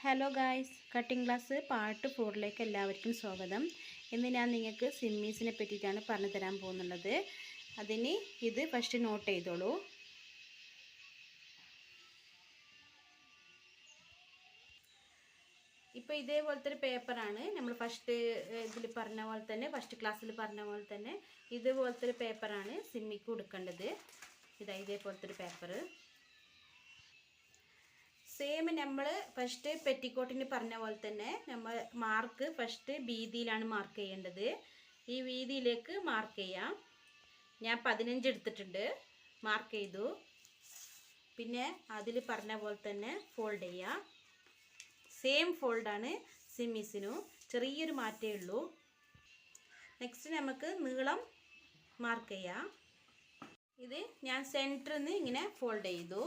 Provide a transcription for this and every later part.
Hello guys, cutting class part 4ലേക്ക് എല്ലാവർക്കും സ്വാഗതം. ഇന്ന് ഞാൻ നിങ്ങൾക്ക് സിമ്മീസിനെ പറ്റിയിട്ടാണ് പറഞ്ഞു തരാൻ പോകുന്നുള്ളത്. അതിന് ഇത് ഫസ്റ്റ് നോട്ട് ചെയ്തോളൂ. ഇപ്പോൾ ഇതേപോലത്തെ ഒരു പേപ്പറാണ് നമ്മൾ ഫസ്റ്റ് ഇതിൽ പറഞ്ഞ പോലെ തന്നെ, ഫസ്റ്റ് ക്ലാസ്സിൽ പറഞ്ഞ പോലെ തന്നെ ഇതുപോലത്തെ ഒരു പേപ്പറാണ് സിമ്മിക്ക് കൊടുക്കേണ്ടത്. ഇതേപോലത്തെ ഒരു പേപ്പർ സെയിം നമ്മൾ ഫസ്റ്റ് പെറ്റിക്കോട്ടിന് പറഞ്ഞ പോലെ തന്നെ നമ്മൾ മാർക്ക് ഫസ്റ്റ് വീതിയിലാണ് മാർക്ക് ചെയ്യേണ്ടത്. ഈ വീതിയിലേക്ക് മാർക്ക് ചെയ്യാം. ഞാൻ 15 എടുത്തിട്ടുണ്ട്, മാർക്ക് ചെയ്തു. പിന്നെ അതിൽ പറഞ്ഞ പോലെ തന്നെ ഫോൾഡ് ചെയ്യാം. സെയിം ഫോൾഡാണ് സിമ്മീസിനും, ചെറിയൊരു മാറ്റേ ഉള്ളൂ. നെക്സ്റ്റ് നമുക്ക് നീളം മാർക്ക് ചെയ്യാം. ഇത് ഞാൻ സെൻറ്ററിൽ നിന്ന് ഇങ്ങനെ ഫോൾഡ് ചെയ്തു.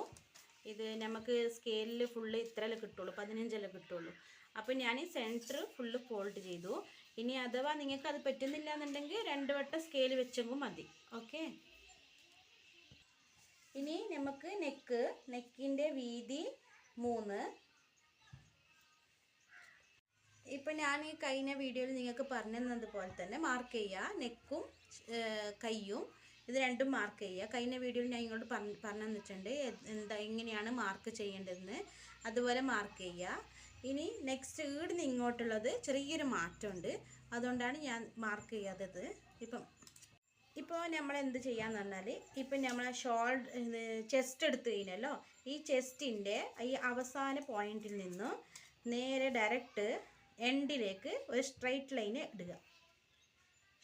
ഇത് നമുക്ക് സ്കെയിലിൽ ഫുള്ള് ഇത്രയല്ലേ കിട്ടുള്ളൂ, 15 കിട്ടുള്ളൂ. അപ്പോൾ ഞാൻ ഈ സെൻറ്റർ ഫുള്ള് ഫോൾഡ് ചെയ്തു. ഇനി അഥവാ നിങ്ങൾക്ക് അത് പറ്റുന്നില്ല എന്നുണ്ടെങ്കിൽ 2 വട്ടം സ്കെയിൽ വെച്ചെങ്കിൽ മതി. ഓക്കെ. ഇനി നമുക്ക് നെക്കിൻ്റെ വീതി 3. ഇപ്പം ഞാൻ ഈ കഴിഞ്ഞ വീഡിയോയിൽ നിങ്ങൾക്ക് പറഞ്ഞു തന്നതുപോലെ തന്നെ മാർക്ക് ചെയ്യുക. നെക്കും കൈയും ഇത് രണ്ടും മാർക്ക് ചെയ്യുക. കഴിഞ്ഞ വീഡിയോയിൽ ഞാൻ ഇങ്ങോട്ട് പറഞ്ഞു തന്നിട്ടുണ്ട് എങ്ങനെയാണ് മാർക്ക് ചെയ്യേണ്ടതെന്ന്. അതുപോലെ മാർക്ക് ചെയ്യുക. ഇനി നെക്സ്റ്റ് ഈടുന്ന് ഇങ്ങോട്ടുള്ളത് ചെറിയൊരു മാറ്റമുണ്ട്, അതുകൊണ്ടാണ് ഞാൻ മാർക്ക് ചെയ്യാത്തത്. ഇപ്പോൾ നമ്മൾ എന്ത് ചെയ്യാന്ന് പറഞ്ഞാൽ, ഇപ്പം നമ്മൾ ചെസ്റ്റ് എടുത്തു കഴിഞ്ഞല്ലോ, ഈ ചെസ്റ്റിൻ്റെ ഈ അവസാന പോയിന്റിൽ നിന്ന് നേരെ ഡയറക്റ്റ് എൻഡിലേക്ക് ഒരു സ്ട്രൈറ്റ് ലൈന് ഇടുക.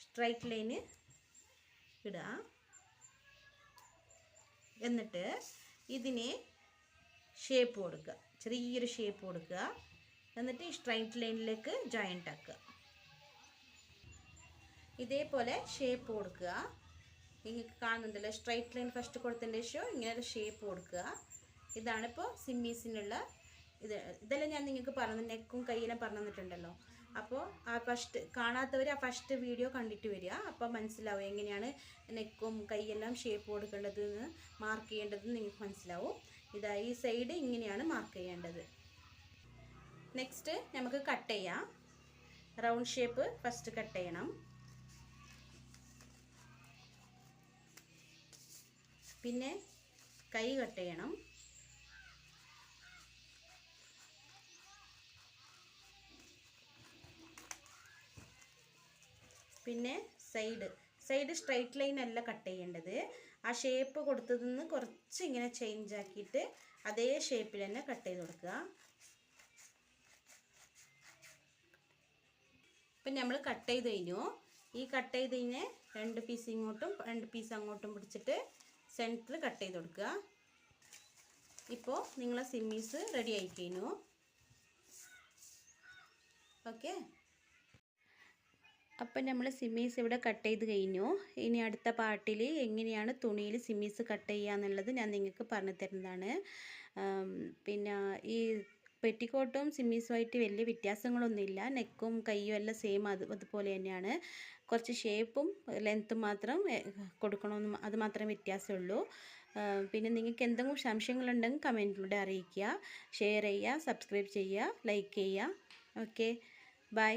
സ്ട്രൈറ്റ് ലൈന് ഇടുക. എന്നിട്ട് ഇതിന് ഷേപ്പ് കൊടുക്കുക, ചെറിയൊരു ഷേപ്പ് കൊടുക്കുക. എന്നിട്ട് ഈ സ്ട്രൈറ്റ് ലൈനിലേക്ക് ജോയിൻ്റ് ആക്കുക. ഇതേപോലെ ഷേപ്പ് കൊടുക്കുക. നിങ്ങൾക്ക് കാണുന്നുണ്ടല്ലോ, സ്ട്രൈറ്റ് ലൈൻ ഫസ്റ്റ് കൊടുത്തതിന് ശേഷം ഇങ്ങനെ ഒരു ഷേപ്പ് കൊടുക്കുക. ഇതാണിപ്പോൾ സിമ്മീസിനുള്ള ഇതെല്ലാം ഞാൻ നിങ്ങൾക്ക് പറഞ്ഞു, നെക്കും കയ്യിലും പറഞ്ഞു തന്നിട്ടുണ്ടല്ലോ. അപ്പോൾ ആ ഫസ്റ്റ് കാണാത്തവർ ആ ഫസ്റ്റ് വീഡിയോ കണ്ടിട്ട് വരിക. അപ്പോൾ മനസ്സിലാവും എങ്ങനെയാണ് നെക്കും കൈയെല്ലാം ഷേപ്പ് കൊടുക്കേണ്ടതെന്ന്, മാർക്ക് ചെയ്യേണ്ടതെന്ന് നിങ്ങൾക്ക് മനസ്സിലാവും. ഈ സൈഡ് ഇങ്ങനെയാണ് മാർക്ക് ചെയ്യേണ്ടത്. നെക്സ്റ്റ് നമുക്ക് കട്ട് ചെയ്യാം. റൗണ്ട് ഷേപ്പ് ഫസ്റ്റ് കട്ട് ചെയ്യണം. പിന്നെ കൈ കട്ട് ചെയ്യണം. പിന്നെ സൈഡ് സ്ട്രൈറ്റ് ലൈൻ അല്ല കട്ട് ചെയ്യേണ്ടത്. ആ ഷേപ്പ് കൊടുത്തതിൽ നിന്ന് കുറച്ച് ഇങ്ങനെ ചേഞ്ച് ആക്കിയിട്ട് അതേ ഷേപ്പിൽ തന്നെ കട്ട് ചെയ്ത് കൊടുക്കുക. ഇപ്പം നമ്മൾ കട്ട് ചെയ്ത് കഴിഞ്ഞു. ഈ കട്ട് ചെയ്തതിനെ 2 പീസ് ഇങ്ങോട്ടും 2 പീസ് അങ്ങോട്ടും പിടിച്ചിട്ട് സെൻറ്റർ കട്ട് ചെയ്ത് കൊടുക്കുക. ഇപ്പോൾ നിങ്ങളെ സിമ്മീസ് റെഡി ആയി കഴിഞ്ഞു. ഓക്കെ. അപ്പം നമ്മൾ സിമ്മീസ് ഇവിടെ കട്ട് ചെയ്ത് കഴിഞ്ഞു. ഇനി അടുത്ത പാർട്ടിൽ എങ്ങനെയാണ് തുണിയിൽ സിമ്മീസ് കട്ട് ചെയ്യുക എന്നുള്ളത് ഞാൻ നിങ്ങൾക്ക് പറഞ്ഞു തരുന്നതാണ്. പിന്നെ ഈ പെറ്റിക്കോട്ടും സിമ്മീസുമായിട്ട് വലിയ വ്യത്യാസങ്ങളൊന്നുമില്ല. നെക്കും കൈയും എല്ലാം സെയിം അതുപോലെ തന്നെയാണ്. കുറച്ച് ഷേപ്പും ലെങ്ത്തും മാത്രം കൊടുക്കണമെന്ന്, അത് മാത്രമേ വ്യത്യാസമുള്ളൂ. പിന്നെ നിങ്ങൾക്ക് എന്തെങ്കിലും സംശയങ്ങളുണ്ടെങ്കിൽ കമൻറ്റിലൂടെ അറിയിക്കുക. ഷെയർ ചെയ്യുക, സബ്സ്ക്രൈബ് ചെയ്യുക, ലൈക്ക് ചെയ്യുക. Okay, by.